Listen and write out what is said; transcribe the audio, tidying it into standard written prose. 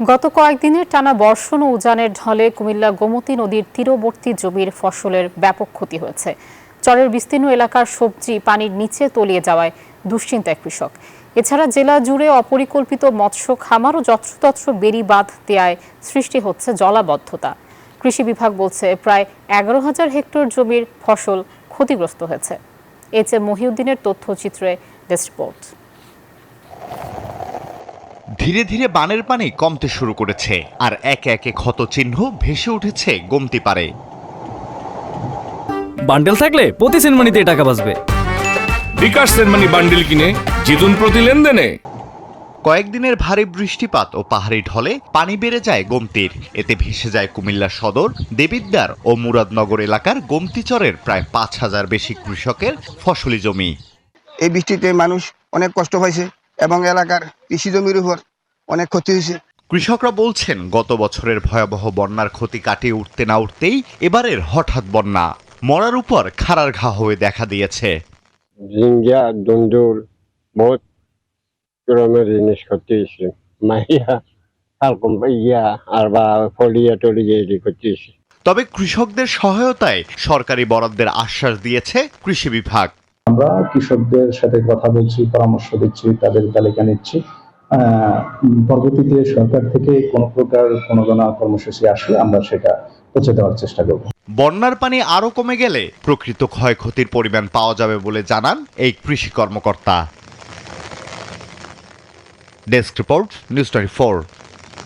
গত কয়েকদিনের টানা বর্ষণ ও উজানের ঢলে কুমিল্লা গোমতী নদীর তীরবর্তী জমির ফসলের ব্যাপক ক্ষতি হয়েছে। চরের বিস্তীর্ণ এলাকার সবজি পানির নিচে তলিয়ে যাওয়ায় দুশ্চিন্তায় কৃষক। এছাড়া জেলা জুড়ে অপরিকল্পিত মৎস্য খামার ও যত্রতত্র বেড়ি বাঁধ দেয়ায় সৃষ্টি হচ্ছে জলাবদ্ধতা। কৃষি বিভাগ বলছে প্রায় 11,000 হেক্টর জমির ফসল ক্ষতিগ্রস্ত হয়েছে। এইচ এম মহিউদ্দিনের তথ্যচিত্রে ডেস্ক রিপোর্ট। ধীরে ধীরে বানের পানি কমতে শুরু করেছে, আর একে একে ক্ষত চিহ্ন ভেসে উঠেছে গোমতী পারে। বান্ডেল থাকলে প্রতি সেনমানিতে টাকা বাঁচবে। বিকাশ সেনমানি বান্ডেল কিনে জিতুন প্রতি লেনদেনে। কয়েকদিনের ভারী বৃষ্টিপাত ও পাহাড়ি ঢলে পানি বেড়ে যায় গোমতীর। এতে ভেসে যায় কুমিল্লা সদর, দেবিদ্বার ও মুরাদনগর এলাকার গোমতী চরের প্রায় 5,000 বেশি কৃষকের ফসলি জমি। এই বৃষ্টিতে মানুষ অনেক কষ্ট পাইছে এবং এলাকার কৃষি জমির উপর অনেক ক্ষতি হয়েছে। কৃষকরা বলছেন গত বছরের ভয়াবহ বন্যার ক্ষতি কাটিয়ে উঠতে না উঠতেই এবারের হঠাৎ বন্যা মরার উপর খাড়ার ঘা হয়ে দেখা দিয়েছে। ঝিঙ্গা দুন্দুল বহুত রকমের জিনিস ক্ষতি হয়েছে, মাইয়া কালকম ইয়া আর বা ফলিয়া টলিয়া এটি ক্ষতি হয়েছে। তবে কৃষকদের সহায়তায় সরকারি বরাদ্দের আশ্বাস দিয়েছে কৃষি বিভাগ। আমরা কৃষকদের সাথে কথা বলছি, পরামর্শ দিচ্ছি, তাদের তালিকা নিচ্ছি। পরবর্তীতে সরকার থেকে কোনো প্রকার প্রণোদনা কর্মসূচি আসলে আমরা সেটা পৌঁছে দেওয়ার চেষ্টা করব। বন্যার পানি আরো কমে গেলে প্রকৃত ক্ষয়ক্ষতির পরিমাণ পাওয়া যাবে বলে জানান এই কৃষি কর্মকর্তা। Desk report, news 24।